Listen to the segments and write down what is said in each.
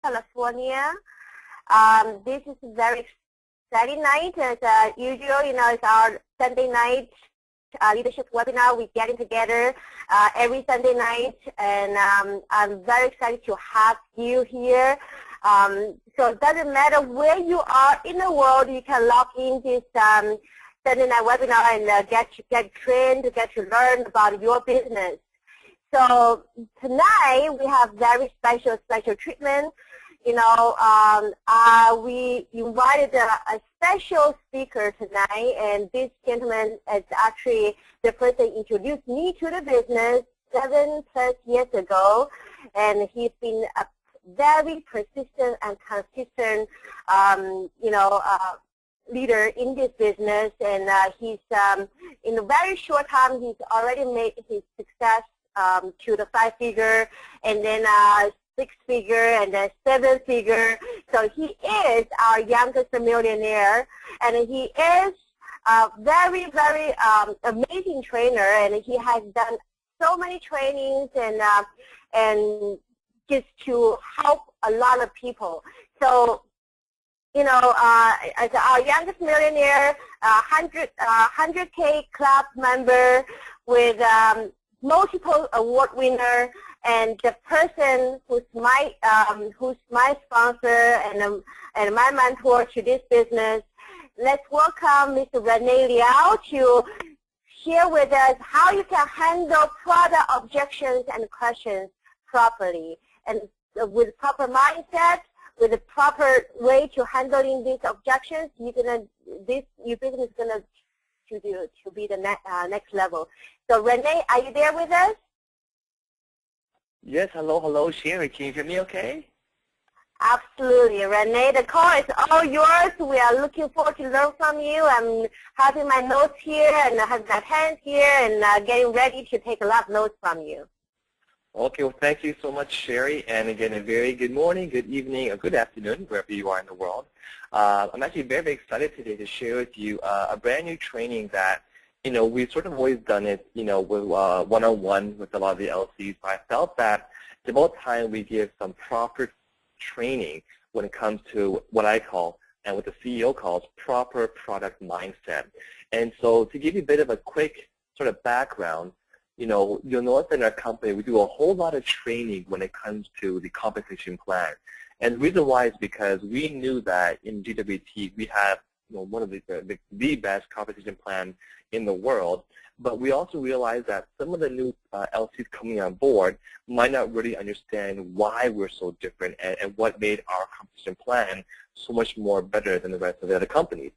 California. This is a very exciting night. As usual, it's our Sunday night leadership webinar. We're getting together every Sunday night, and I'm very excited to have you here. So it doesn't matter where you are in the world, you can log in this Sunday night webinar and get trained, get to learn about your business. So tonight we have very special treatment. We invited a special speaker tonight, and this gentleman is actually the person who introduced me to the business 7+ years ago, and he's been a very persistent and consistent, leader in this business, and he's in a very short time he's already made his success to the 5-figure, and then 6-figure, and then 7-figure. So he is our youngest millionaire, and he is a very amazing trainer, and he has done so many trainings and just to help a lot of people. So as our youngest millionaire, 100K club member with multiple award winner, and the person who's my sponsor and my mentor to this business. Let's welcome Mr. Renee Liao to share with us how you can handle product objections and questions properly, and with proper mindset, with a proper way to handling these objections, your business is gonna to be the next level. So Renee, are you there with us? Yes, hello, Sherry. Can you hear me okay? Absolutely. Renee, the call is all yours. We are looking forward to learn from you. I'm having my notes here and I have my pens here and getting ready to take a lot of notes from you. Okay, well, thank you so much, Sherry. And again, a very good morning, good evening, or good afternoon, wherever you are in the world. I'm actually very excited today to share with you a brand new training that, we've sort of always done it, with one-on-one with a lot of the LCs, but I felt that it's about time we give some proper training when it comes to what I call, and what the CEO calls, proper product mindset. And so to give you a bit of a quick sort of background, you'll notice in our company we do a whole lot of training when it comes to the compensation plan. And the reason why is because we knew that in GWT we have one of the best compensation plan in the world, but we also realized that some of the new LCs coming on board might not really understand why we're so different and what made our compensation plan so much more better than the rest of the other companies.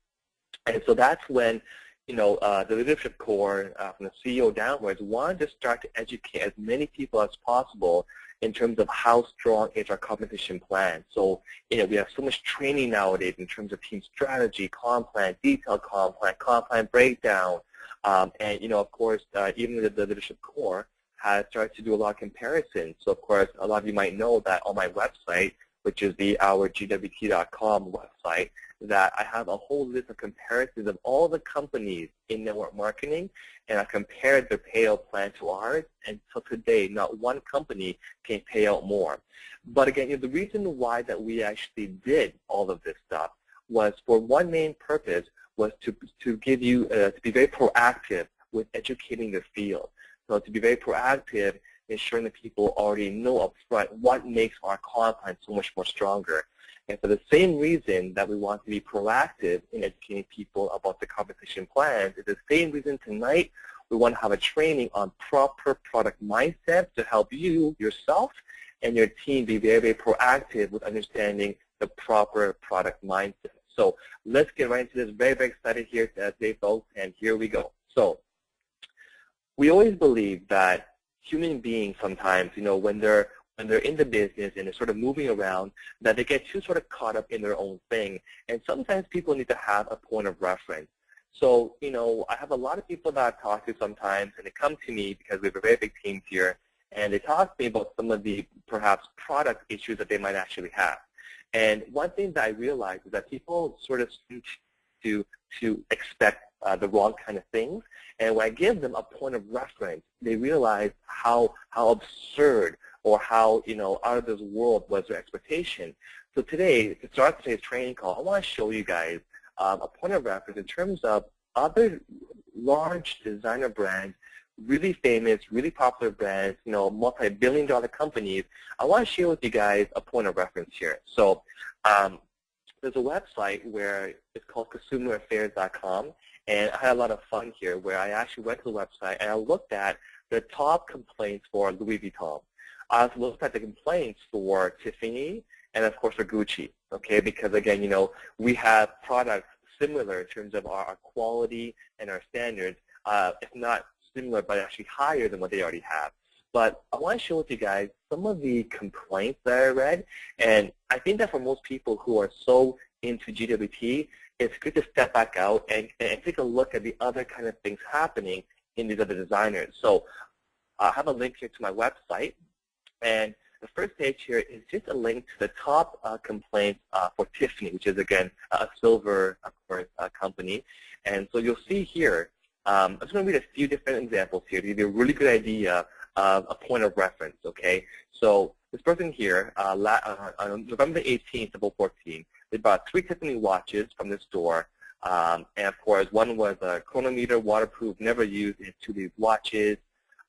And so that's when the leadership core from the CEO downwards wanted to start to educate as many people as possible in terms of how strong is our compensation plan. So, we have so much training nowadays in terms of team strategy, comp plan, detailed comp plan breakdown, and, of course, even the leadership core has started to do a lot of comparisons. So, of course, a lot of you might know that on my website, which is the ourgwt.com website, that I have a whole list of comparisons of all the companies in network marketing, and I compared their payout plan to ours, and until today, not one company can pay out more. But again, the reason why that we actually did all of this stuff was for one main purpose, was to give you, to be very proactive with educating the field. So to be very proactive, ensuring that people already know up front what makes our comp plan so much more stronger. And for the same reason that we want to be proactive in educating people about the compensation plans, is the same reason tonight we want to have a training on proper product mindset to help you, yourself, and your team be very proactive with understanding the proper product mindset. So let's get right into this. Very excited here today, folks, and here we go. So we always believe that human beings sometimes, when they're in the business and they're sort of moving around, that they get too sort of caught up in their own thing. And sometimes people need to have a point of reference. So, I have a lot of people that I talk to sometimes, and they come to me because we have a very big team here, and they talk to me about some of the perhaps product issues that they might actually have. And one thing that I realize is that people sort of seem to expect the wrong kind of things. And when I give them a point of reference, they realize how absurd or how, out of this world was their expectation. So today, to start today's training call, I want to show you guys a point of reference in terms of other large designer brands, really famous, really popular brands, multi-billion-dollar companies. I want to share with you guys a point of reference here. So there's a website where it's called consumeraffairs.com, and I had a lot of fun here where I actually went to the website and I looked at the top complaints for Louis Vuitton. I also looked at the complaints for Tiffany and, of course, for Gucci, okay, because, again, we have products similar in terms of our quality and our standards, if not similar, but actually higher than what they already have. But I want to share with you guys some of the complaints that I read, and I think that for most people who are so into GWT, it's good to step back out and take a look at the other kind of things happening in these other designers. So I have a link here to my website, and the first page here is just a link to the top complaints for Tiffany, which is, again, a silver, of course, company. And so you'll see here, I'm just going to read a few different examples here to give you a really good idea of a point of reference, okay? So this person here, on November 18th, 2014, they bought 3 Tiffany watches from this store. And, of course, one was a chronometer, waterproof, never used into these watches.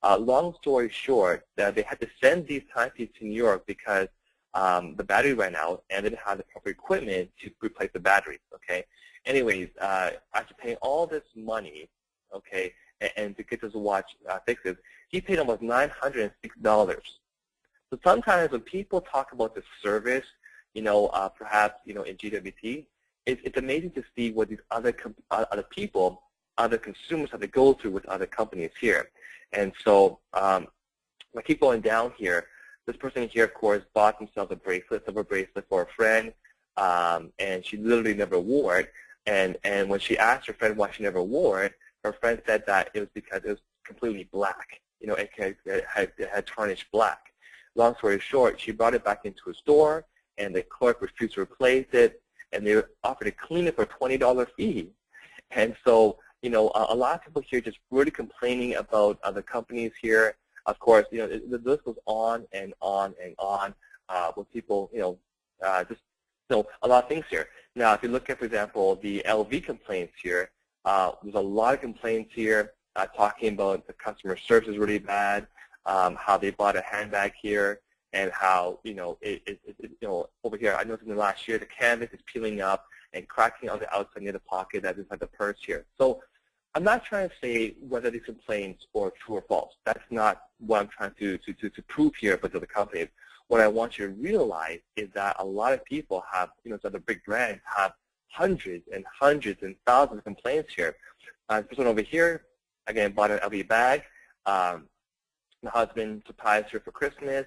Long story short, they had to send these timepieces to New York because the battery ran out and they didn't have the proper equipment to replace the batteries, okay? Anyways, after paying all this money, okay, and to get this watch fixed, he paid almost $906. So sometimes when people talk about the service, perhaps, in GWT, it's amazing to see what these other people, other consumers have to go through with other companies here. And so I keep going down here. This person here, of course, bought themselves a silver bracelet for a friend, and she literally never wore it. And when she asked her friend why she never wore it, her friend said that it was because it was completely black. It had tarnished black. Long story short, she brought it back into a store, and the clerk refused to replace it, and they offered to clean it for a $20 fee. And so, a lot of people here just really complaining about other companies here. Of course, the list goes on and on and on with people, just a lot of things here. Now, if you look at, for example, the LV complaints here, there's a lot of complaints here talking about the customer service is really bad, how they bought a handbag here, and how, over here, I noticed in the last year, the canvas is peeling up and cracking on the outside near the pocket that's inside the purse here. So I'm not trying to say whether these complaints are true or false. That's not what I'm trying to prove here for the companies. What I want you to realize is that a lot of people have, other big brands have hundreds and hundreds and thousands of complaints here. This person over here, again, bought an LV bag. The husband surprised her for Christmas.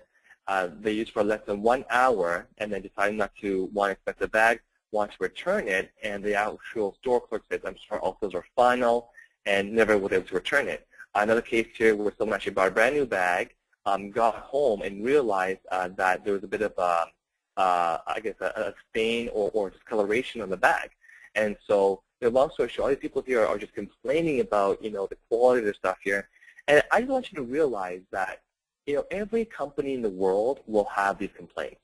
They used for less than 1 hour and then decided not to want an expensive bag, want to return it, and the actual store clerk says, I'm sorry, all those are final, and never was able to return it. Another case here where someone actually bought a brand new bag, got home and realized that there was a bit of I guess a stain or discoloration on the bag. And so, long story short, all these people here are just complaining about, the quality of their stuff here. And I just want you to realize that, every company in the world will have these complaints.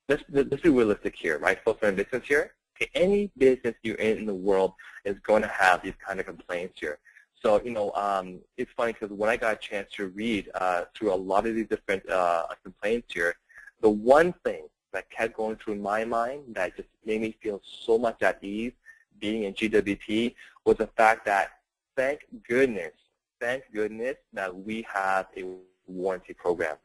Let's be realistic here, right? Folks are in business here. Okay, any business you're in the world is going to have these kind of complaints here. So, it's funny because when I got a chance to read through a lot of these different complaints here, the one thing that kept going through my mind that just made me feel so much at ease being in GWT was the fact that thank goodness that we have a warranty program.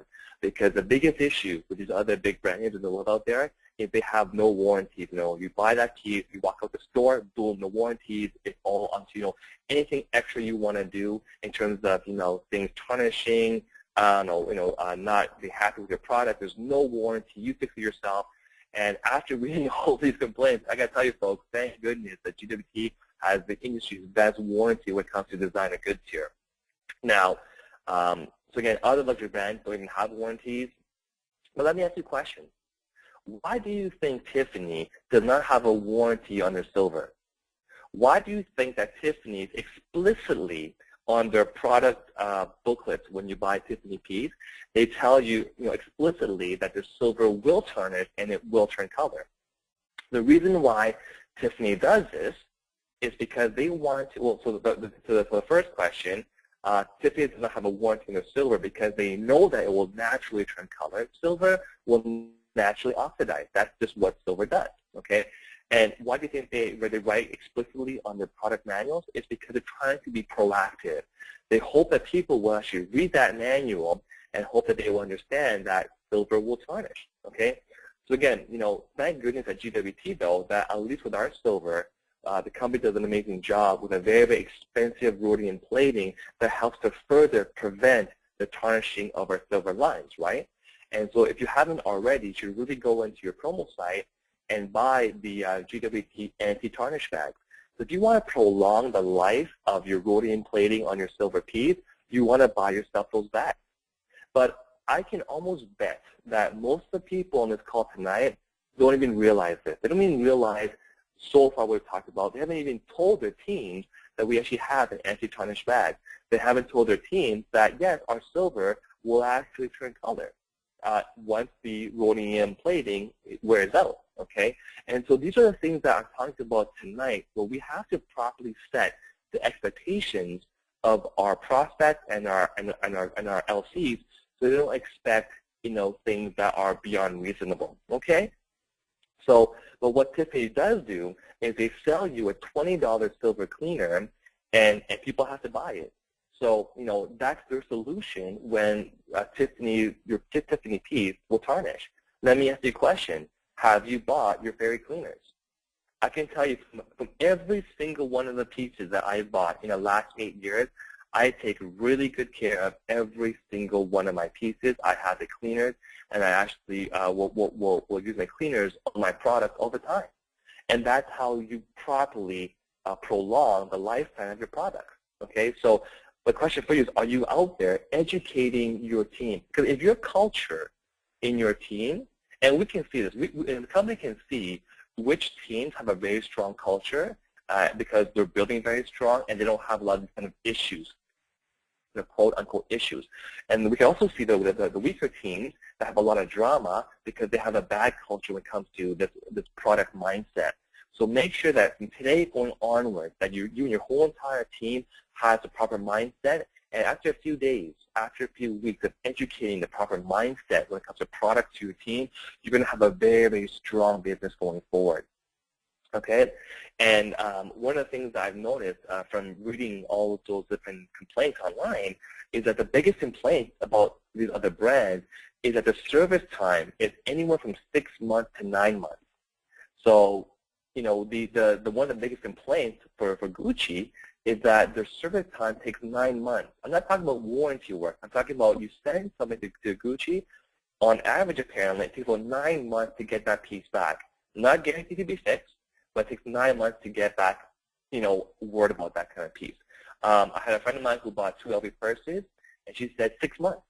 Because the biggest issue with these other big brand names in the world out there is they have no warranties. You buy that key, you walk out the store, boom, no warranties. It's all onto, anything extra you want to do in terms of, things tarnishing, not be happy with your product. There's no warranty. You fix it yourself. And after reading all these complaints, I got to tell you folks, thank goodness that GWT has the industry's best warranty when it comes to designer goods here. Now, so again, other luxury brands don't even have warranties. But let me ask you a question. Why do you think Tiffany does not have a warranty on their silver? Why do you think that Tiffany's explicitly on their product booklets when you buy Tiffany peas, they tell you, explicitly that the silver will tarnish and it will turn color. The reason why Tiffany does this is because they want to, well, so the first question, Tiffany does not have a warranty on the silver because they know that it will naturally turn color. Silver will naturally oxidize. That's just what silver does, okay? And why do you think they write explicitly on their product manuals? It's because they're trying to be proactive. They hope that people will actually read that manual and hope that they will understand that silver will tarnish, okay? So again, thank goodness at GWT, though, that at least with our silver, the company does an amazing job with a very, very expensive rhodium plating that helps to further prevent the tarnishing of our silver lines, right? And so if you haven't already, you should really go into your promo site and buy the GWT anti-tarnish bags. So if you want to prolong the life of your rhodium plating on your silver piece, you want to buy yourself those bags. But I can almost bet that most of the people on this call tonight don't even realize this. They don't even realize so far what we've talked about. They haven't even told their teams that we actually have an anti-tarnish bag. They haven't told their teams that, yes, our silver will actually turn color once the rhodium plating wears out, okay? And so these are the things that I'm talking about tonight, where we have to properly set the expectations of our prospects and our LCs, so they don't expect things that are beyond reasonable, okay? So, but what Tiffany does do is they sell you a $20 silver cleaner, and people have to buy it. So, that's their solution when your Tiffany piece will tarnish. Let me ask you a question. Have you bought your fairy cleaners? I can tell you from every single one of the pieces that I bought in the last 8 years, I take really good care of every single one of my pieces. I have the cleaners, and I actually will use my cleaners on my product all the time. And that's how you properly prolong the lifetime of your product. Okay, so the question for you is, are you out there educating your team? Because if your culture in your team, and we can see this, and the company can see which teams have a very strong culture because they're building very strong and they don't have a lot of kind of issues, the quote-unquote issues. And we can also see the weaker teams that have a lot of drama because they have a bad culture when it comes to this product mindset. So make sure that from today going onward that you and your whole entire team has the proper mindset. And after a few days, after a few weeks of educating the proper mindset when it comes to products to your team, you're going to have a very, very strong business going forward. Okay? And one of the things that I've noticed from reading all of those different complaints online is that the biggest complaint about these other brands is that the service time is anywhere from 6 months to 9 months. So, the one of the biggest complaints for Gucci is that their service time takes 9 months. I'm not talking about warranty work. I'm talking about you send something to Gucci. On average, apparently, it takes about 9 months to get that piece back. Not guaranteed to be fixed, but it takes 9 months to get back, word about that kind of piece. I had a friend of mine who bought 2 LV purses, and she said 6 months.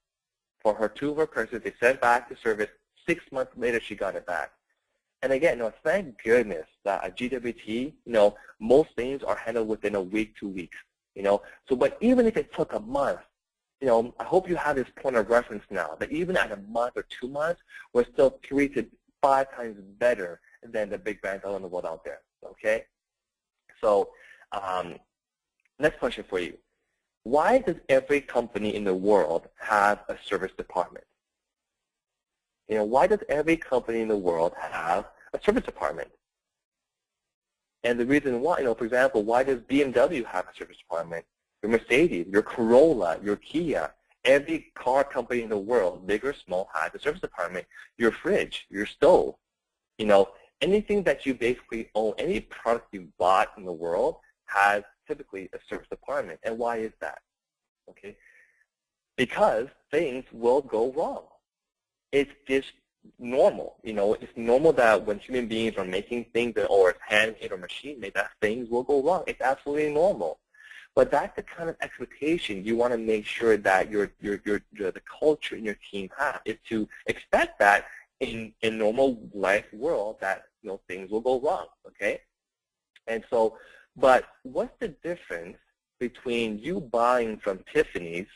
For her 2 of her purses, they sent back to service. 6 months later, she got it back. And again, thank goodness that at GWT, most things are handled within a week, 2 weeks, So, but even if it took a month, I hope you have this point of reference now, that even at a month or 2 months, we're still 3 to 5 times better than the big brands all in the world out there, okay? So, next question for you. Why does every company in the world have a service department? Why does every company in the world have a service department? And the reason why, for example, why does BMW have a service department? Your Mercedes, your Corolla, your Kia, every car company in the world, big or small, has a service department. Your fridge, your stove, anything that you basically own, any product you bought in the world has typically a service department. And why is that? Okay, because things will go wrong. It's just normal. It's normal that when human beings are making things or it's handmade or machine-made, that things will go wrong. It's absolutely normal. But that's the kind of expectation you want to make sure that the culture in your team has, is to expect that in normal life world that things will go wrong. Okay, and so, but what's the difference between you buying from Tiffany's,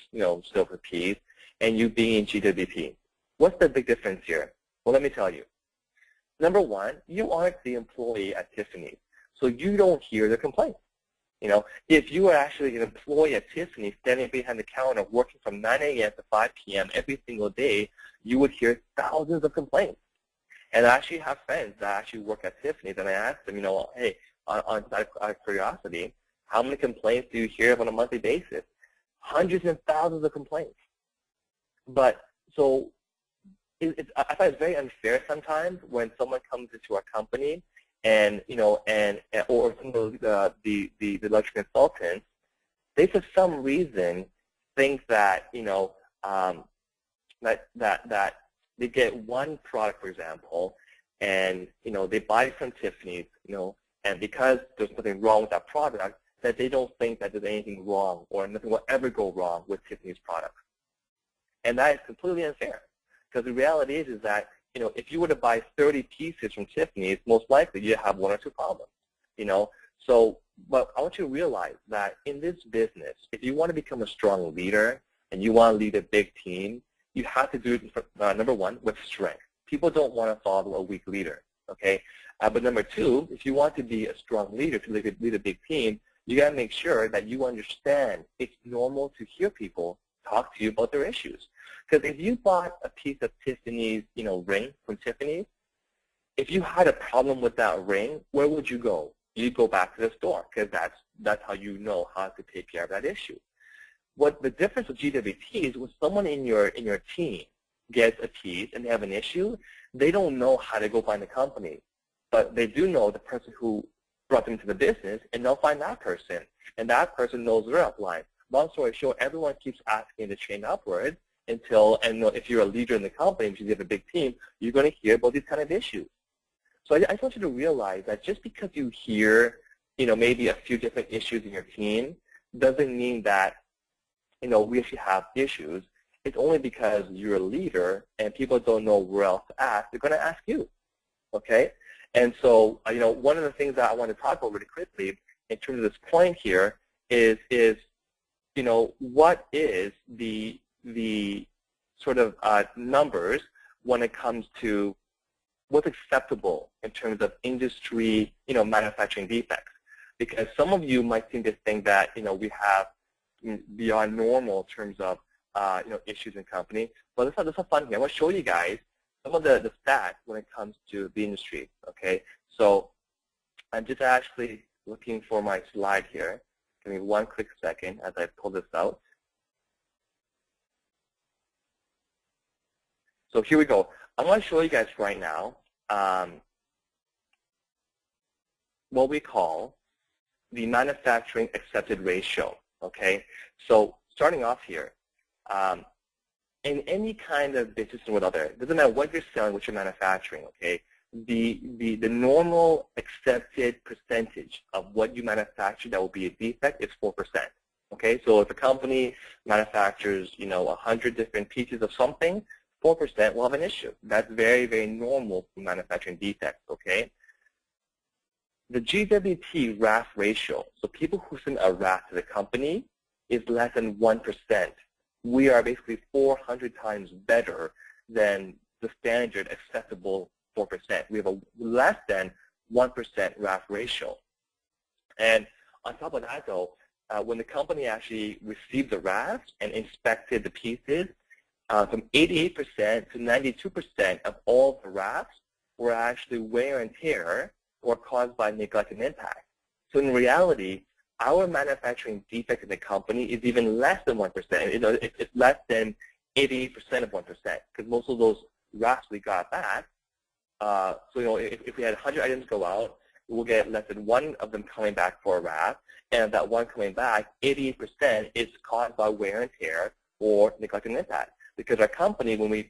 silver peas, and you being in GWP? What's the big difference here? Well, let me tell you. Number one, you aren't the employee at Tiffany's, so you don't hear the complaints. If you are actually an employee at Tiffany standing behind the counter working from 9 a.m. to 5 p.m. every single day, you would hear thousands of complaints. And I actually have friends that actually work at Tiffany's, and I ask them, hey, out of curiosity, how many complaints do you hear on a monthly basis? Hundreds and thousands of complaints. But so I find it's very unfair sometimes when someone comes into our company and or some of the luxury consultants, they for some reason think that that they get one product, for example, and they buy it from Tiffany's, and because there's nothing wrong with that product, that they don't think that there's anything wrong or nothing will ever go wrong with Tiffany's products. And that is completely unfair, because the reality is that if you were to buy 30 pieces from Tiffany's, most likely you have one or two problems. So, but I want you to realize that in this business, if you want to become a strong leader and you want to lead a big team, you have to do it, number one, with strength. People don't want to follow a weak leader, okay? But number two, if you want to be a strong leader, to lead a big team, you got to make sure that you understand it's normal to hear people talk to you about their issues. Because if you bought a piece of Tiffany's, ring from Tiffany's, if you had a problem with that ring, where would you go? You'd go back to the store, because that's how you know how to take care of that issue. What the difference with GWT is when someone in your team gets a piece and they have an issue, they don't know how to go find the company, but they do know the person who brought them into the business, and they'll find that person, and that person knows their upline. Long story short, everyone keeps asking the chain upwards until, and if you're a leader in the company, because you have a big team, you're going to hear about these kind of issues. So I just want you to realize that just because you hear, maybe a few different issues in your team doesn't mean that, we actually have issues. It's only because you're a leader and people don't know where else to ask. They're going to ask you, okay? And so, one of the things that I want to talk about really quickly in terms of this point here is what is the sort of numbers when it comes to what's acceptable in terms of industry, manufacturing defects. Because some of you might seem to think that, we have beyond normal in terms of, issues in company. But let's have fun here. I want to show you guys some of the stats when it comes to the industry, okay? So I'm just actually looking for my slide here. Give me one quick second as I pull this out. So here we go. I'm going to show you guys right now what we call the manufacturing accepted ratio, okay? So starting off here, in any kind of business or whatever, it doesn't matter what you're selling, what you're manufacturing, okay? The normal accepted percentage of what you manufacture that will be a defect is 4%. Okay, so if a company manufactures, 100 different pieces of something, 4% will have an issue. That's very, very normal for manufacturing defects, okay? The GWT RAF ratio, so people who send a RAF to the company, is less than 1%. We are basically 400 times better than the standard acceptable 4%. We have a less than 1% RAF ratio. And on top of that, though, when the company actually received the RAFs and inspected the pieces, from 88% to 92% of all the RAFs were actually wear and tear or caused by neglect and impact. So in reality, our manufacturing defect in the company is even less than 1%. It's less than 88% of 1%, because most of those RAFs we got back. So if we had 100 items go out, we'll get less than one of them coming back for a RAF, and that one coming back, 88% is caused by wear and tear or neglect and impact. Because our company, when a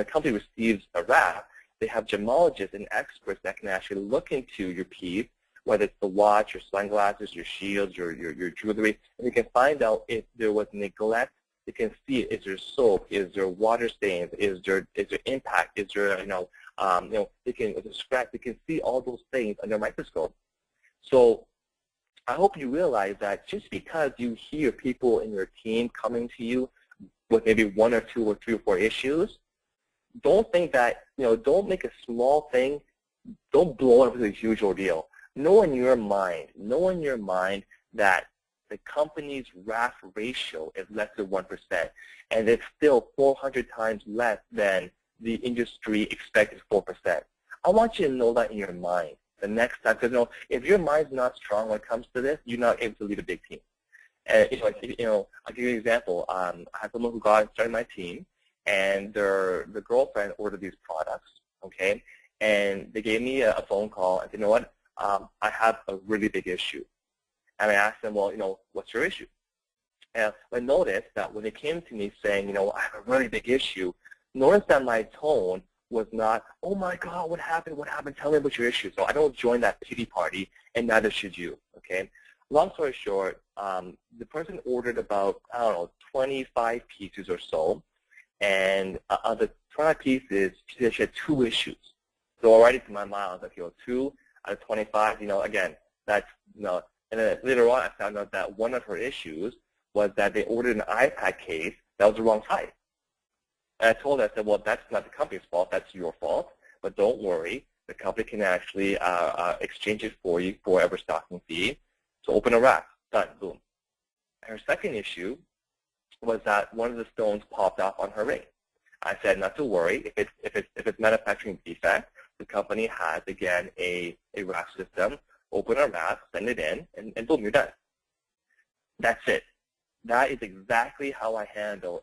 company receives a RAF, they have gemologists and experts that can actually look into your piece, whether it's the watch, your sunglasses, your shields, your jewelry, and they can find out if there was neglect. They can see, is there soap, is there water stains, is there impact, is there they can scratch. They can see all those things under a microscope. So I hope you realize that just because you hear people in your team coming to you with maybe 1 or 2 or 3 or 4 issues, don't think that, don't make a small thing, don't blow it up as a huge ordeal. Know in your mind that the company's RAF ratio is less than 1%, and it's still 400 times less than the industry expected 4%. I want you to know that in your mind the next time, because if your mind's not strong when it comes to this, you're not able to lead a big team. And I'll give you an example. I had someone who started my team, and the girlfriend ordered these products, okay? And they gave me a phone call and said, you know what, I have a really big issue. And I asked them, well, what's your issue? And I noticed that when they came to me saying, I have a really big issue, notice that my tone was not, oh my God, what happened, tell me about your issue. So I don't join that pity party, and neither should you, okay? Long story short, the person ordered about, 25 pieces or so, and of the 25 pieces, she had 2 issues. So already to my mind, I was like, 2 out of 25, again, that's, and then later on I found out that one of her issues was that they ordered an iPad case that was the wrong size. And I told her, I said, well, that's not the company's fault, that's your fault, but don't worry, the company can actually exchange it for you for whatever stocking fee. So open a rack, done, boom. Her second issue was that one of the stones popped off on her ring. I said not to worry, if it's manufacturing defect, the company has, again, a rack system, open a rack, send it in, and boom, you're done. That's it. That is exactly how I handle.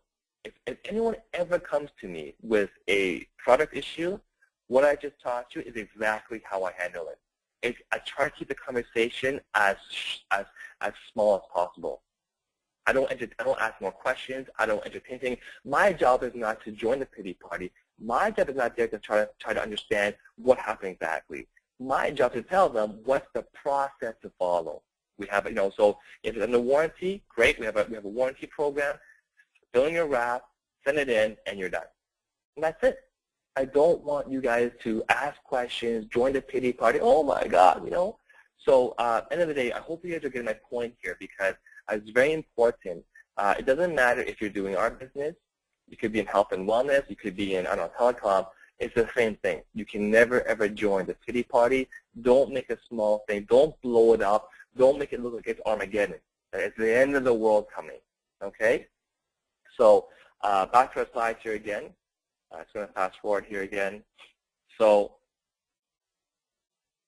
If anyone ever comes to me with a product issue, what I just taught you is exactly how I handle it. I try to keep the conversation as small as possible. I don't ask more questions. I don't entertain things. My job is not to join the pity party. My job is not there to try to understand what happened exactly. My job is to tell them what's the process to follow. We have, so if it's under warranty, great. We have a warranty program. Fill in your wrap, send it in, and you're done. And that's it. I don't want you guys to ask questions, join the pity party. Oh my God, So end of the day, I hope you guys are getting my point here, because it's very important. It doesn't matter if you're doing our business. You could be in health and wellness. You could be in, telecom. It's the same thing. You can never, ever join the pity party. Don't make a small thing. Don't blow it up. Don't make it look like it's Armageddon. It's the end of the world coming, okay? So back to our slides here again. I'm just going to fast forward here again. So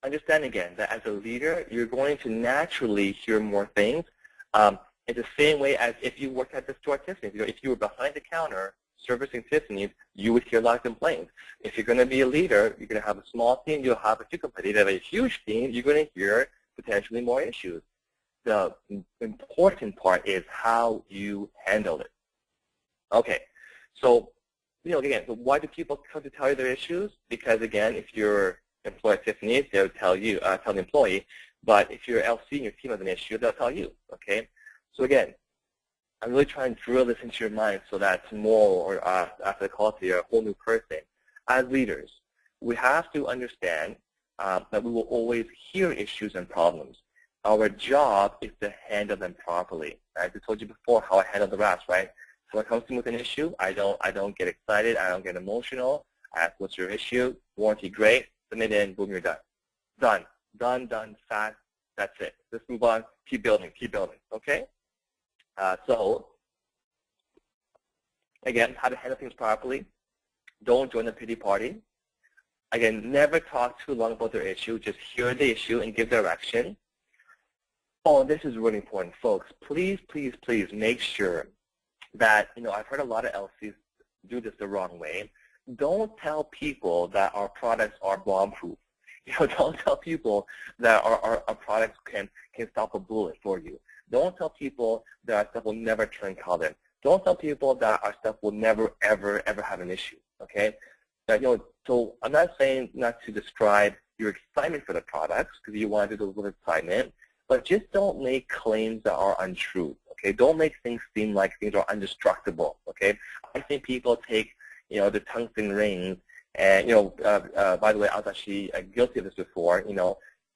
understand again that as a leader, you're going to naturally hear more things. In the same way as if you worked at the store at Tiffany's. If you were behind the counter servicing Tiffany's, you would hear a lot of complaints. If you're going to be a leader, you're going to have a small team, you'll have a few complaints. If you have a huge team, you're going to hear potentially more issues. The important part is how you handle it. Okay, so again, so why do people come to tell you their issues? Because again, if you're employed at Tiffany's, they'll tell you, tell the employee. But if you're LC and your team has an issue, they'll tell you. Okay, so again, I'm really trying to drill this into your mind so that tomorrow or after the call today, you're a whole new person. As leaders, we have to understand that we will always hear issues and problems. Our job is to handle them properly. I told you before how I handle the rest, right? So when it comes to me with an issue, I don't get excited. I don't get emotional. I ask, what's your issue? Warranty, great. Submit in, boom, you're done. Done, fast. That's it. Let's move on. Keep building, okay? So, again, how to handle things properly. Don't join the pity party. Again, never talk too long about their issue. Just hear the issue and give direction. Oh, this is really important, folks. Please, please, please make sure that, I've heard a lot of LCs do this the wrong way. Don't tell people that our products are bomb-proof. Don't tell people that our products can stop a bullet for you. Don't tell people that our stuff will never turn color. Don't tell people that our stuff will never, ever, ever have an issue, okay? So I'm not saying not to describe your excitement for the products, because you want to do those with excitement, but just don't make claims that are untrue, okay? Don't make things seem like things are indestructible, okay? I think people take, the tungsten rings, and, by the way, I was actually guilty of this before,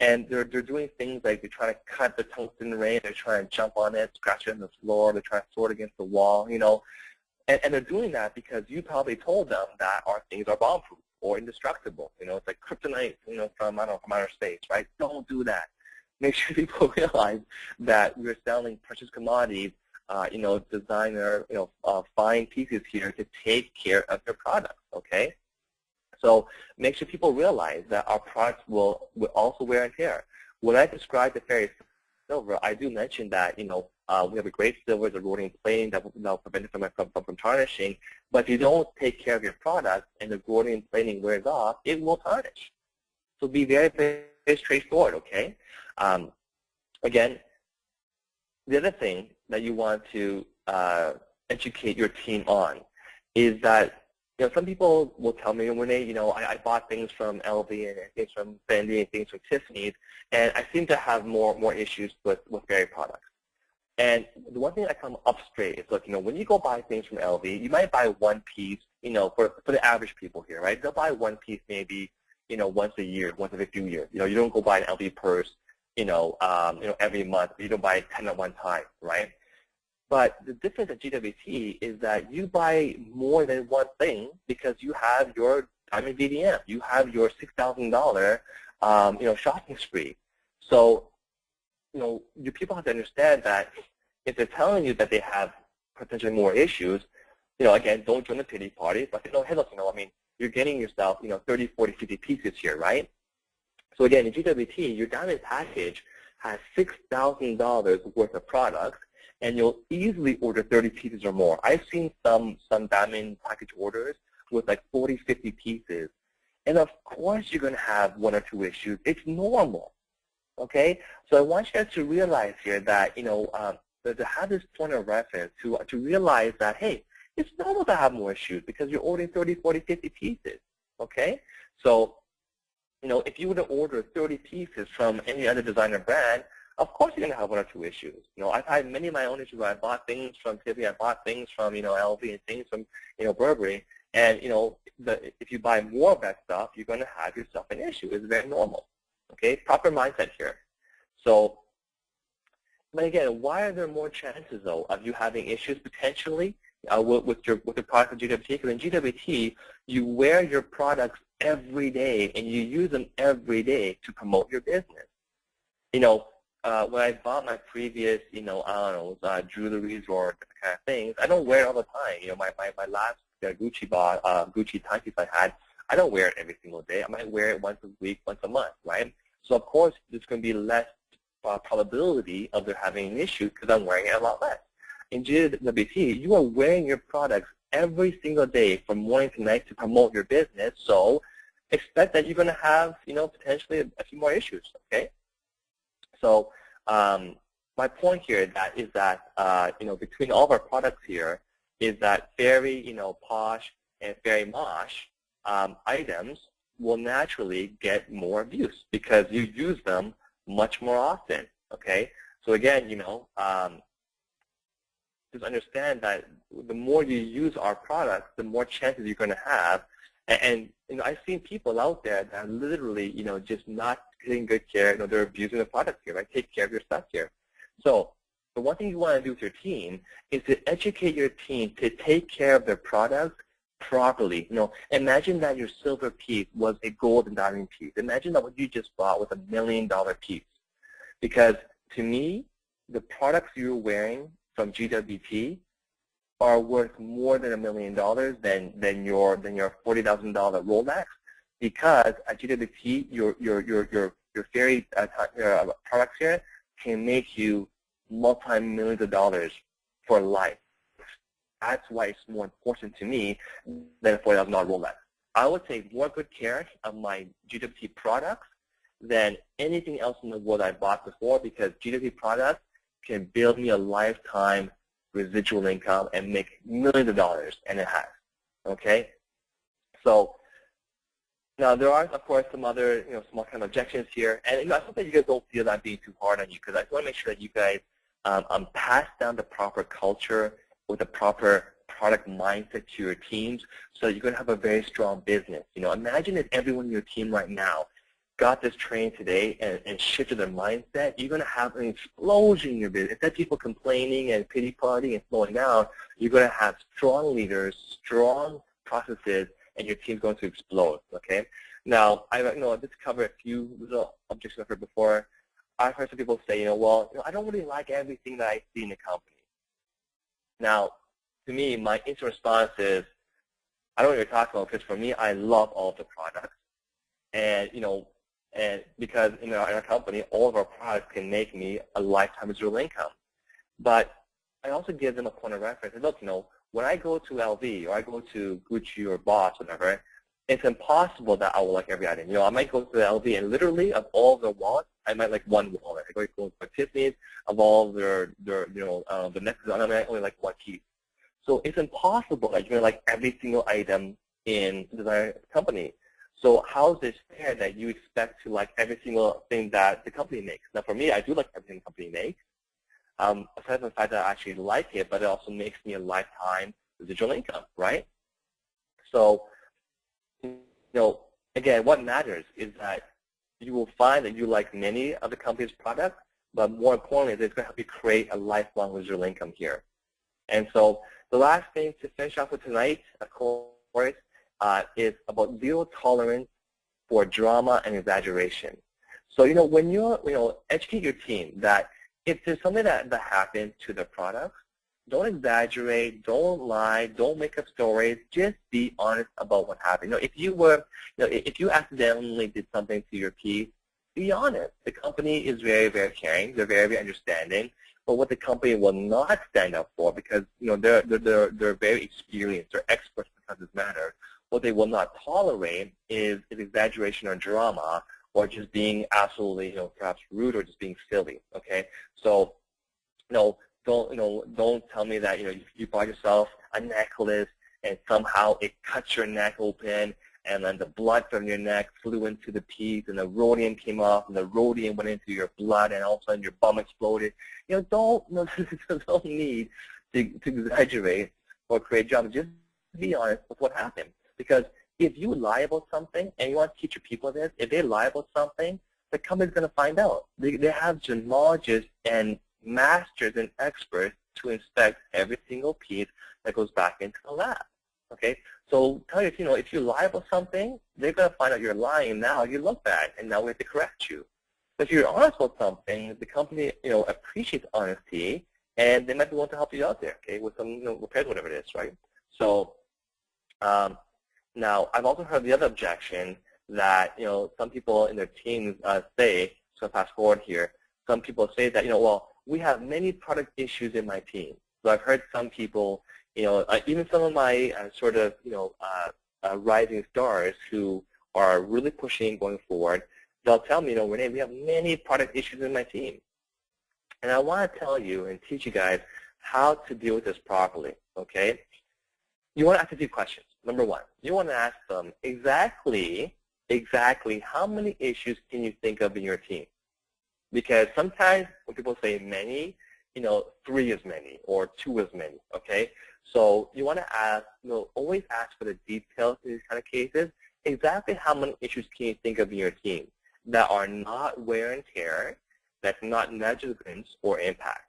And they're doing things like they're trying to cut the tungsten ring, they're trying to jump on it, scratch it on the floor, they're trying to throw it against the wall, And they're doing that because you probably told them that our things are bomb-proof or indestructible. It's like kryptonite, from, I don't know, from outer space, right? Don't do that. Make sure people realize that we're selling precious commodities, designer, fine pieces here to take care of your products, okay? So make sure people realize that our products will also wear and tear. When I describe the fairy silver, I do mention that, we have a great silver, the rotting plating that will prevent it from tarnishing. But if you don't take care of your product and the rotting plating wears off, it will tarnish. So be very, very straightforward, okay? Again, the other thing that you want to educate your team on is that, some people will tell me, Renee, I bought things from LV and things from Fendi and things from Tiffany's, and I seem to have more issues with fairy products. And the one thing I come up straight is, look, when you go buy things from LV, you might buy one piece, for the average people here, right? They'll buy one piece maybe, once a year, once every few years. You don't go buy an LV purse, every month. You don't buy 10 at one time, right? But the difference at GWT is that you buy more than one thing because you have your diamond VDM. You have your $6,000, shopping spree. So, your people have to understand that if they're telling you that they have potentially more issues, again, don't join the pity party. But hey, look, you're getting yourself, 30, 40, 50 pieces here, right? So again, in GWT, your diamond package has $6,000 worth of products, and you'll easily order 30 pieces or more. I've seen some diamond package orders with like 40, 50 pieces. And of course you're going to have one or two issues. It's normal, okay? So I want you guys to realize here that, to have this point of reference, to realize that, hey, it's normal to have more issues because you're ordering 30, 40, 50 pieces, okay? So, if you were to order 30 pieces from any other designer brand, of course you're going to have one or two issues. I've had many of my own issues where I bought things from Tiffany, I bought things from, LV and things from, Burberry. And, if you buy more of that stuff, you're going to have yourself an issue. It's very normal. Okay? Proper mindset here. So, but again, why are there more chances, though, of you having issues potentially with the product of GWT? Because in GWT, you wear your products every day and you use them every day to promote your business. When I bought my previous, jewelries or different kind of things, I don't wear it all the time. My last Gucci timepiece I had, I don't wear it every single day. I might wear it once a week, once a month, right? So of course, there's going to be less probability of there having an issue because I'm wearing it a lot less. In GWT, you are wearing your products every single day from morning to night to promote your business. So expect that you're going to have, potentially a few more issues, okay? So my point here is that between all of our products here is that very, posh and very mosh items will naturally get more abuse because you use them much more often, okay? So again, just understand that the more you use our products, the more chances you're going to have. And I've seen people out there that are literally, just not taking good care. They're abusing the product here, right? Take care of your stuff here. So the one thing you want to do with your team is to educate your team to take care of their products properly. Imagine that your silver piece was a gold and diamond piece. Imagine that what you just bought was $1 million piece. Because to me, the products you're wearing from GWT are worth more than $1 million than your $40,000 Rolex, because at GWT your fairy products here can make you multi-millions of dollars for life. That's why it's more important to me than a $40,000 Rolex. I would take more good care of my GWT products than anything else in the world I bought before, because GWT products can build me a lifetime residual income and make millions of dollars, and it has. Okay? So now there are, of course, some other small kind of objections here, and I hope that you guys don't feel that I'm being too hard on you, because I just want to make sure that you guys pass down the proper culture with the proper product mindset to your teams, so you're going to have a very strong business. Imagine if everyone in your team right now got this training today and shifted their mindset, you're going to have an explosion in your business. Instead of people complaining and pity partying and slowing down, you're going to have strong leaders, strong processes, and your team's going to explode, okay? Now, I just covered a few little objections I've heard before. I've heard some people say, well, I don't really like everything that I see in the company. Now, to me, my instant response is, I don't know what you're talking about, because for me, I love all of the products. And, and because in our company, all of our products can make me a lifetime residual income. But I also give them a point of reference. And look, when I go to LV or I go to Gucci or Boss, whatever, it's impossible that I will like every item. I might go to the LV and literally of all the wallets, I might like one wallet. I go to Tiffany's, of all their the necklaces, I might only like one piece. So it's impossible that you're going to like every single item in the design company. So how is it fair that you expect to like every single thing that the company makes? Now for me, I do like everything the company makes. Aside from the fact that I actually like it, but it also makes me a lifetime residual income, right? So, again, what matters is that you will find that you like many of the company's products, but more importantly, it's going to help you create a lifelong residual income here. And so the last thing to finish off with tonight, of course, is about zero tolerance for drama and exaggeration. So, when you educate your team that if there's something that happens to the products, don't exaggerate, don't lie, don't make up stories. Just be honest about what happened. If you accidentally did something to your piece, be honest. The company is very, very caring. They're very, very understanding. But what the company will not stand up for, because they're very experienced, they're experts because this matter. What they will not tolerate is exaggeration or drama, or just being absolutely, perhaps rude or just being silly. Okay, so, don't tell me that you bought yourself a necklace and somehow it cuts your neck open, and then the blood from your neck flew into the piece, and the rhodium came off, and the rhodium went into your blood, and all of a sudden your bum exploded. Don't need to exaggerate or create drama. Just be honest with what happened, because if you lie about something, and you want to teach your people this, if they lie about something, the company's going to find out. They have gemologists and masters and experts to inspect every single piece that goes back into the lab. Okay, so tell you, if you lie about something, they're going to find out you're lying. Now you look bad, and now we have to correct you. But if you're honest about something, the company, appreciates honesty, and they might be willing to help you out there, okay, with some, repairs, whatever it is, right? So, now I've also heard the other objection that, some people in their teams say, so fast forward here, some people say that, well, we have many product issues in my team. So I've heard some people, even some of my rising stars who are really pushing going forward, they'll tell me, Renee, we have many product issues in my team. And I want to tell you and teach you guys how to deal with this properly, okay? You want to ask a few questions. Number one, you want to ask them exactly how many issues can you think of in your team? Because sometimes when people say many, 3 is many or 2 is many, okay? So you want to ask, always ask for the details in these kind of cases. Exactly how many issues can you think of in your team that are not wear and tear, that's not negligence or impact?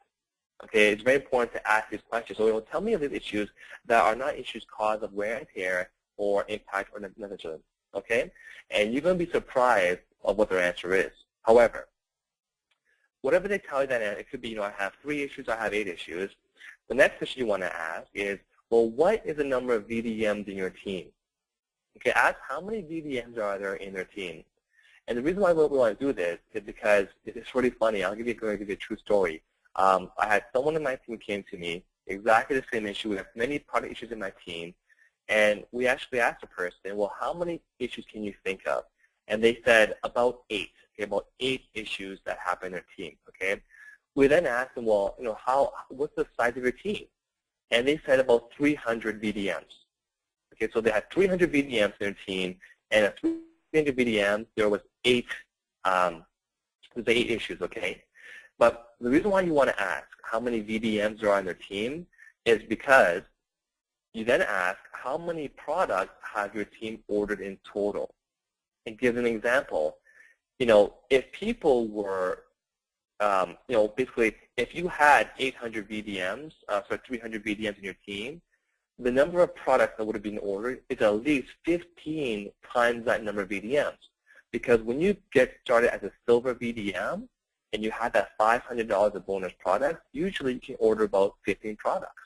Okay, it's very important to ask these questions. So tell me of these issues that are not issues caused of wear and tear or impact or negligence, okay? And you're going to be surprised of what their answer is. However, whatever they tell you that it could be, I have 3 issues, I have 8 issues. The next question you want to ask is, well, what is the number of VDMs in your team? Okay, ask how many VDMs are there in their team. And the reason why we want to do this is because it's really funny. I'll give you a true story. I had someone in my team came to me, exactly the same issue. We have many product issues in my team. And we actually asked the person, well, how many issues can you think of? And they said about 8. Okay, about 8 issues that happen in their team. Okay, we then asked them, well, what's the size of your team? And they said about 300 VDMs. Okay, so they had 300 VDMs in their team, and at 300 VDMs there was 8 issues. Okay, but the reason why you want to ask how many VDMs are on their team is because you then ask how many products have your team ordered in total. And give an example. if people were, basically, if you had 800 VDMs, 300 VDMs in your team, the number of products that would have been ordered is at least 15 times that number of VDMs. Because when you get started as a silver VDM and you have that $500 of bonus products, usually you can order about 15 products.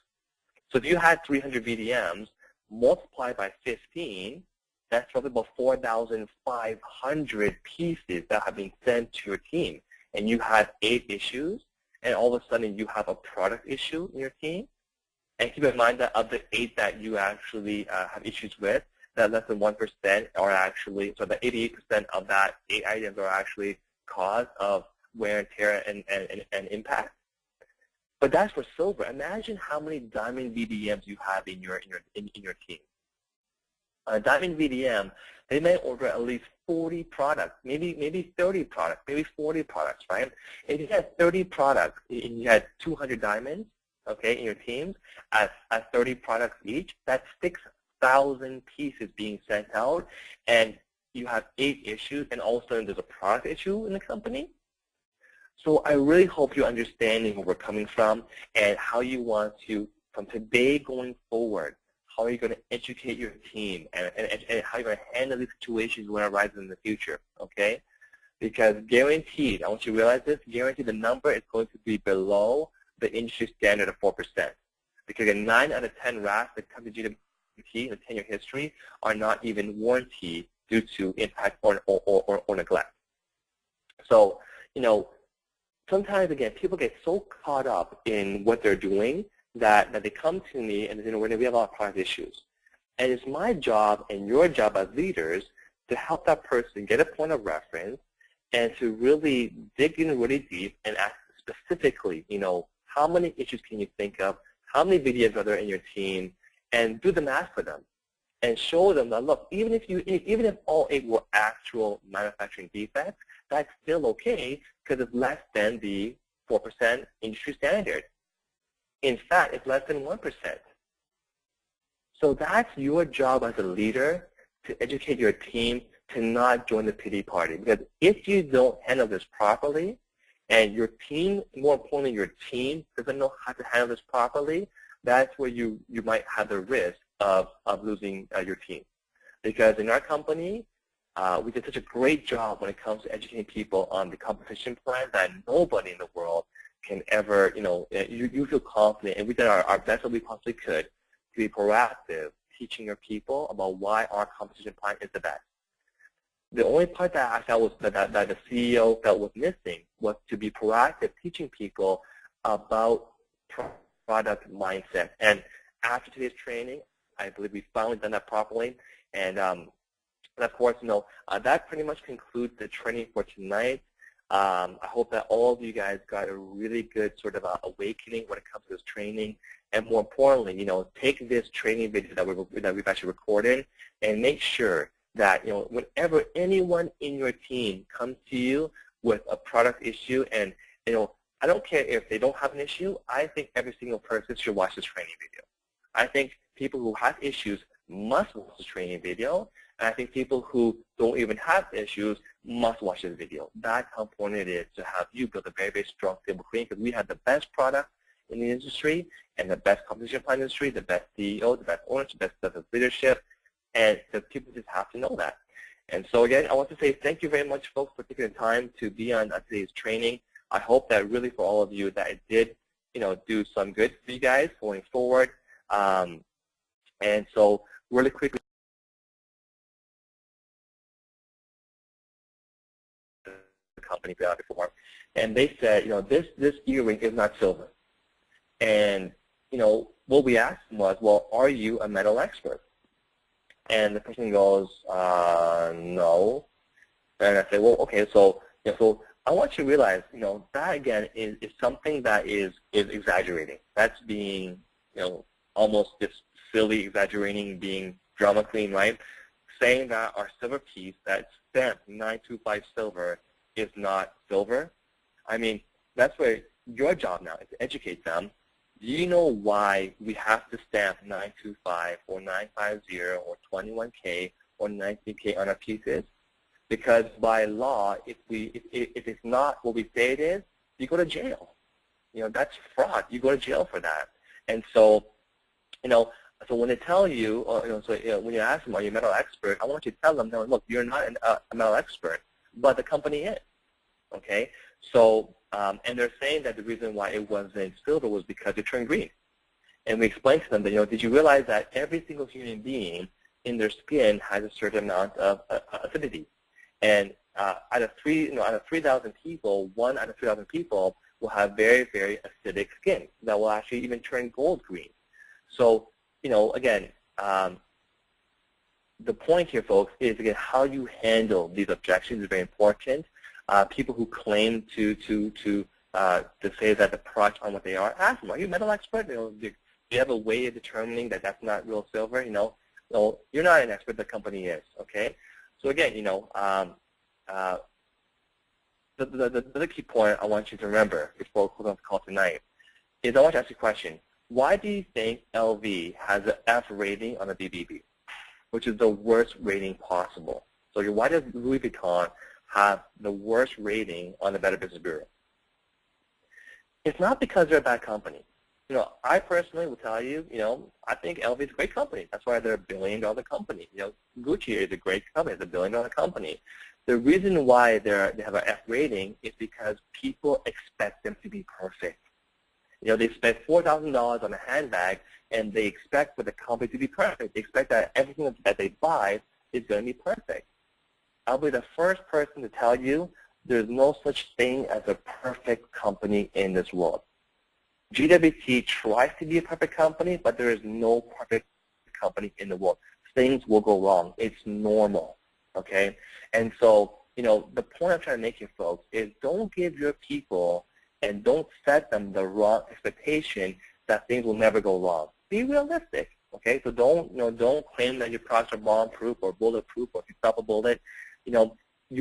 So if you had 300 VDMs, multiplied by 15, that's probably about 4,500 pieces that have been sent to your team. And you had 8 issues, and all of a sudden you have a product issue in your team. And keep in mind that of the 8 that you actually have issues with, that less than 1% are actually, so the 88% of that 8 items are actually cause of wear and tear and impact. But that's for silver. Imagine how many diamond VDMs you have in your team. A diamond VDM, they may order at least 40 products, maybe 30 products, maybe 40 products, right? If you had 30 products and you had 200 diamonds, okay, in your teams at 30 products each, that's 6,000 pieces being sent out, and you have 8 issues, and all of a sudden there's a product issue in the company. So I really hope you're understanding where we're coming from and how you want to, from today going forward, how are you going to educate your team and how you're going to handle these situations when it arises in the future, okay? Because guaranteed, I want you to realize this, guaranteed the number is going to be below the industry standard of 4%. Because 9 out of 10 RAS that come to GWT in the 10-year history are not even warranty due to impact or neglect. So, sometimes, again, people get so caught up in what they're doing that they come to me and when we have a lot of product issues. And it's my job and your job as leaders to help that person get a point of reference and to really dig in really deep and ask specifically, how many issues can you think of, how many videos are there in your team, and do the math for them. And show them that, look, even if all 8 were actual manufacturing defects, that's still okay because it's less than the 4% industry standard. In fact, it's less than 1%. So that's your job as a leader to educate your team to not join the pity party. Because if you don't handle this properly, and your team, more importantly, your team doesn't know how to handle this properly, that's where you might have the risk of losing your team. Because in our company, we did such a great job when it comes to educating people on the compensation plan that nobody in the world can ever, you feel confident, and we did our best that we possibly could to be proactive, teaching your people about why our compensation plan is the best. The only part that I felt was that the CEO felt was missing was to be proactive, teaching people about product mindset. And after today's training, I believe we finally done that properly. And of course, that pretty much concludes the training for tonight. I hope that all of you guys got a really good sort of awakening when it comes to this training. And more importantly, take this training video that we've actually recorded and make sure that, whenever anyone in your team comes to you with a product issue, and, I don't care if they don't have an issue, I think every single person should watch this training video. I think people who have issues must watch this training video, and I think people who don't even have issues must watch this video. That's how important it is to have you build a very, very strong, stable cream, because we have the best product in the industry and the best compensation plan industry, the best CEO, the best owners, the best business leadership, and the people just have to know that. And so again, I want to say thank you very much, folks, for taking the time to be on today's training. I hope that really for all of you that it did, do some good for you guys going forward. And so really quickly, the company before, and they said, this earring is not silver. And, what we asked them was, well, are you a metal expert? And the person goes, no. And I say, well, okay, so I want you to realize, that again is something that is exaggerating. That's being, almost just silly exaggerating, being drama queen, right? Saying that our silver piece that's stamped 925 silver is not silver. I mean, that's where your job now is to educate them. Do you know why we have to stamp 925 or 950 or 21K or 19K on our pieces? Because by law, if it's not what we say it is, you go to jail. That's fraud. You go to jail for that. And so, so when they tell you, or, when you ask them, are you a metal expert, I want you to tell them, no, look, you're not a metal expert, but the company is. Okay? So, and they're saying that the reason why it wasn't silver was because it turned green. And we explained to them that, did you realize that every single human being in their skin has a certain amount of acidity? And out of 3,000 people, 1 out of 3,000 people will have very, very acidic skin that will actually even turn gold green. So, again, the point here, folks, is, again, how you handle these objections is very important. People who claim to say that the products aren't what they are, ask them, are you a metal expert? Do you have a way of determining that that's not real silver? No, you're not an expert, the company is, okay? So again, the other key point I want you to remember before we close off the call tonight is I want to ask you a question. Why do you think LV has an F rating on the BBB, which is the worst rating possible? So why does Louis Vuitton have the worst rating on the Better Business Bureau? It's not because they're a bad company. I personally will tell you, I think LV is a great company. That's why they're a billion-dollar company. Gucci is a great company. It's a billion-dollar company. The reason why they have an F rating is because people expect them to be perfect. They spend $4,000 on a handbag, and they expect for the company to be perfect. They expect that everything that they buy is going to be perfect. I'll be the first person to tell you there's no such thing as a perfect company in this world. GWT tries to be a perfect company, but there is no perfect company in the world. Things will go wrong. It's normal, okay? And so, the point I'm trying to make here, folks, is don't give your people and don't set them the wrong expectation that things will never go wrong. Be realistic, okay? So don't claim that your products are bomb-proof or bulletproof or if you stop a bullet. You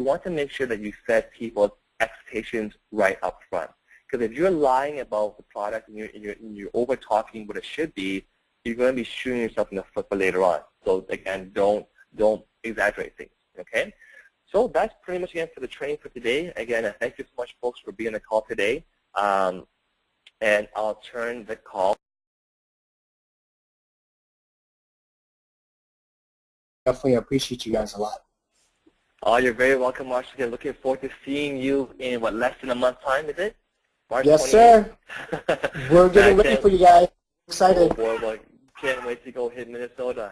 want to make sure that you set people's expectations right up front. Because if you're lying about the product and you're over-talking what it should be, you're going to be shooting yourself in the foot for later on. So again, don't exaggerate things, okay? So that's pretty much again for the training for today. Again, thank you so much, folks, for being on the call today. And I'll turn the call. Definitely appreciate you guys a lot. Oh, you're very welcome, Marshall. Again, looking forward to seeing you in, less than a month's time, is it? March yes, 28th. Sir. We're getting ready for you guys. Excited. Oh, boy, can't wait to go hit Minnesota.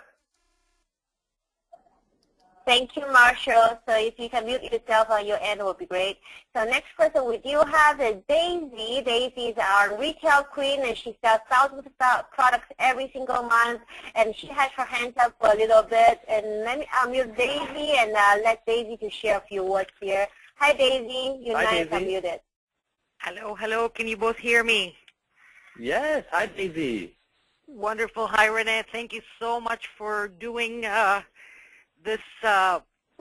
Thank you, Marshall. So if you can mute yourself on your end, it would be great. So next person we do have is Daisy. Daisy is our retail queen, and she sells thousands of products every single month. And she has her hands up for a little bit. And let me unmute Daisy and let Daisy to share a few words here. Hi, Daisy. You're nice unmuted. Hello, hello. Can you both hear me? Yes. Hi, Daisy. Wonderful. Hi, Renee. Thank you so much for doing this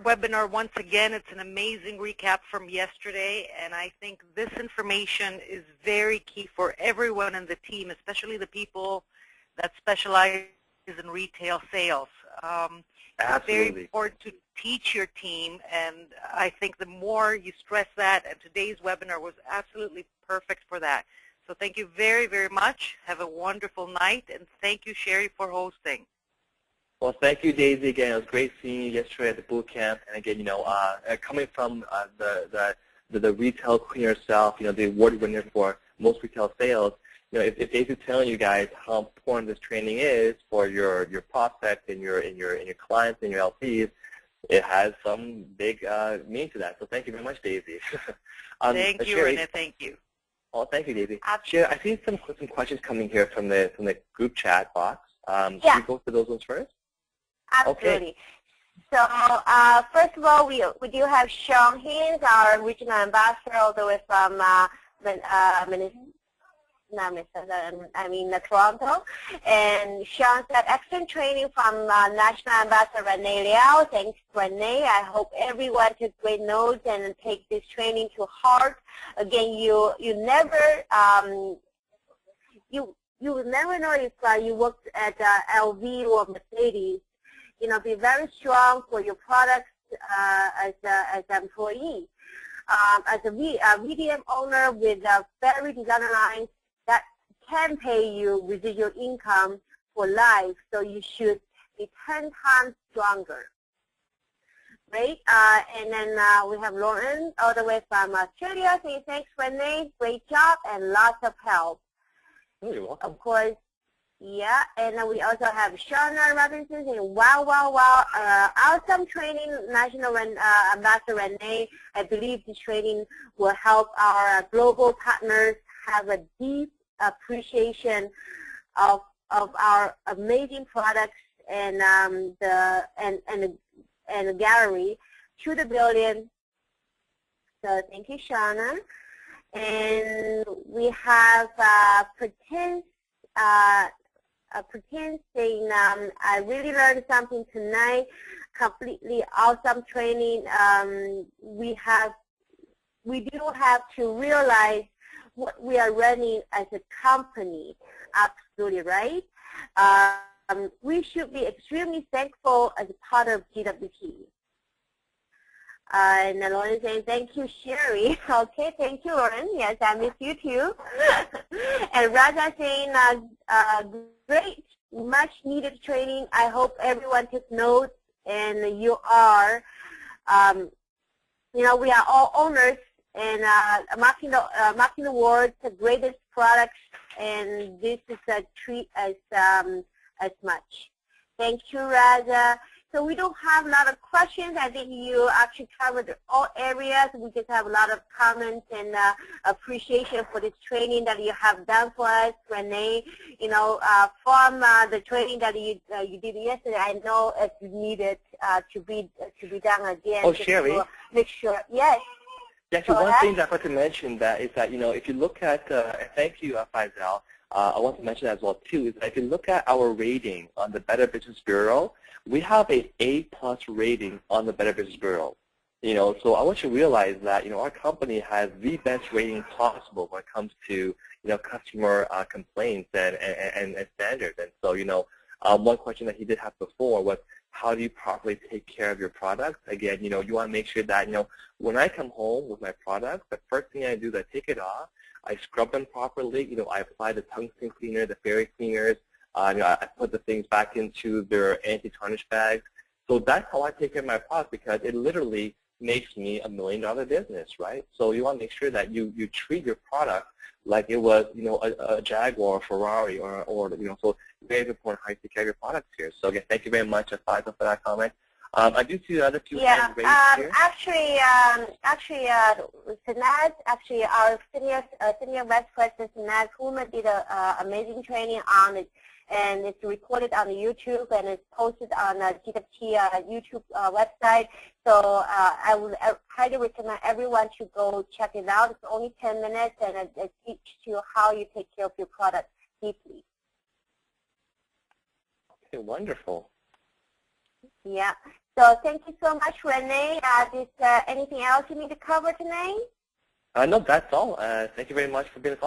webinar once again. It's an amazing recap from yesterday, and I think this information is very key for everyone in the team, especially the people that specialize in retail sales. It's very important to teach your team, and I think the more you stress that, and today's webinar was absolutely perfect for that. So thank you very, very much. Have a wonderful night, and thank you, Sherry, for hosting. Well, thank you, Daisy. Again, it was great seeing you yesterday at the boot camp. And again, coming from the retail queen herself, the award winner for most retail sales, if Daisy's telling you guys how important this training is for your prospects and your clients and your LPs, it has some big meaning to that. So thank you very much, Daisy. Thank you, Sherry, Renee. Thank you. Oh, thank you, Daisy. Sherry, I see some questions coming here from the group chat box. Should we go to those ones first? Absolutely. Okay. So first of all, we do have Sean Haynes, our regional ambassador, all the way from Toronto. And Sean said, excellent training from National Ambassador Renee Liao. Thanks, Renee. I hope everyone took great notes and take this training to heart. Again, you never you never know if you worked at LV or Mercedes. Be very strong for your products, as an employee. As a VDM owner with very design lines that can pay you residual income for life, so you should be 10 times stronger. Great. And then we have Lauren all the way from Australia saying, thanks, Renee. Great job and lots of help. Oh, you're welcome. Of course. Yeah. And then we also have Shauna Robinson saying, wow, wow, wow. Awesome training, National Ambassador Renee. I believe this training will help our global partners have a deep appreciation of our amazing products and the gallery to the billion. So thank you, Shauna. And we have Pretend saying, I really learned something tonight. Completely awesome training. We do have to realize what we are running as a company. Absolutely right. We should be extremely thankful as a part of GWT. And Lauren is saying, thank you, Sherry. Okay, thank you, Lauren. Yes, I miss you too. And Raja saying, great, much needed training. I hope everyone took notes, and you are. You know, we are all owners, and marking the world, the greatest products, and this is a treat as much. Thank you, Raja. So we don't have a lot of questions. I think you actually covered all areas. We just have a lot of comments and appreciation for this training that you have done for us, Renee. You know, from the training that you did yesterday, I know it's needed to be done again. Oh, Sherry. Make sure. Yes. Yeah, so one thing that I want to mention that is that, you know, if you look at, thank you, Faisal. I want to mention as well too is that if you look at our rating on the Better Business Bureau, we have an A+ rating on the Better Business Bureau. You know, so I want you to realize that, you know, our company has the best rating possible when it comes to, you know, customer complaints and standards. And so, you know, one question that he did have before was, how do you properly take care of your products? Again, you know, you want to make sure that, you know, when I come home with my products, the first thing I do is I take it off, I scrub them properly, you know, I apply the tungsten cleaner, the fairy cleaners, you know, I put the things back into their anti-tarnish bags. So that's how I take care of my product, because it literally makes me $1 million business, right? So you want to make sure that you treat your product like it was, you know, a Jaguar, Ferrari, or you know, so very important how you take care of your products here. So again, thank you very much, Faisal, for that comment. I do see the other two hands raised here. Actually, Sinaz, our senior vice president, Sinaz Huma, did an amazing training on it, and it's recorded on the YouTube, and it's posted on the GWT YouTube website. So I would highly recommend everyone to go check it out. It's only 10 minutes, and it teaches you how you take care of your product deeply. Okay, wonderful. Yeah. So thank you so much, Renee. Is anything else you need to cover tonight? No, that's all. Thank you very much for being a